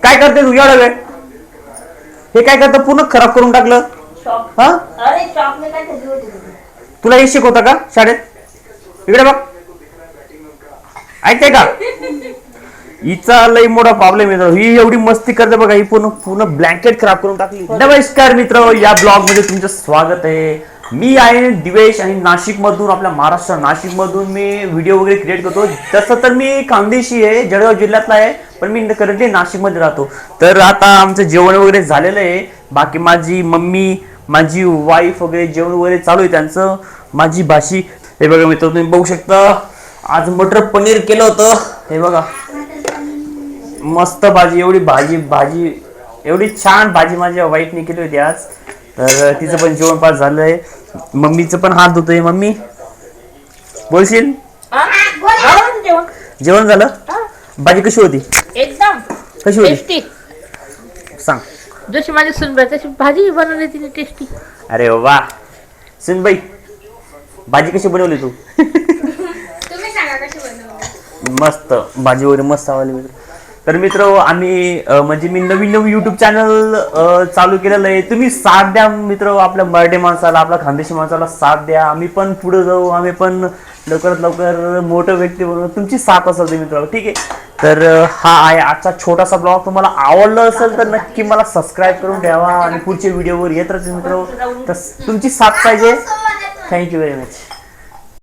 काय करते तू एवढा वेळ? हे काय करतं पूर्ण खराब करून टाकलं. हा तुला हे शिकवतं का शाळेत? इकडे बघ ऐकते का? हिचा लई मोठा प्रॉब्लेम येतो. ही एवढी मस्ती करते बघा. ही पूर्ण पूर्ण ब्लँकेट खराब करून टाकली. नमस्कार मित्र, या ब्लॉग मध्ये तुमचं स्वागत आहे. मी आहे दिवेश आणि नाशिक मधून, आपल्या महाराष्ट्र नाशिक मधून मी व्हिडिओ वगैरे क्रिएट करतो. तसं तर मी खानदेशी आहे, जळगाव जिल्ह्यातला आहे, पण मी करंटली नाशिक मध्ये राहतो. तर आता आमचं जेवण वगैरे झालेलं आहे. बाकी माझी मम्मी, माझी वाईफ वगैरे जेवण वगैरे चालू आहे त्यांचं. माझी भाषी हे बघा मित्र, तुम्ही बघू शकता. आज मटर पनीर केलं होतं. हे बघा मस्त भाजी, एवढी भाजी एवढी छान भाजी माझ्या वाईफने केली होती आज. तर तिचं पण जेवण पास झालंय. मम्मीचं पण हात धुतोय. मम्मी बोलशील? जेवण झालं? भाजी कशी होती? एकदम कशी होती टेस्टी. सांग. जशी माझी सुनबाई तशी भाजी बनवली तिने टेस्टी. अरे वा सुनबाई, भाजी कशी बनवली तू? तुम्ही सांगा कशी बनवली. मस्त भाजी वगैरे मस्त आवडली. तर मित्र, आम्ही म्हणजे मी नवीन युट्यूब चॅनल चालू केलेलं आहे. तुम्ही साथ द्या मित्र, आपल्या मराठी माणसाला, आपल्या खानदेशी माणसाला साथ द्या. आम्ही पण पुढे जाऊ, आम्ही पण लवकरात लवकर मोठं व्यक्ती बनवू. तुमची साथ असेल ते मित्र, ठीक आहे. तर हा आहे आजचा छोटासा ब्लॉग. तुम्हाला आवडलं असेल तर नक्की मला सबस्क्राईब करून ठेवा आणि पुढचे व्हिडिओवर येत राहतील मित्र. तर तुमची साथ पाहिजे. Thank you very much.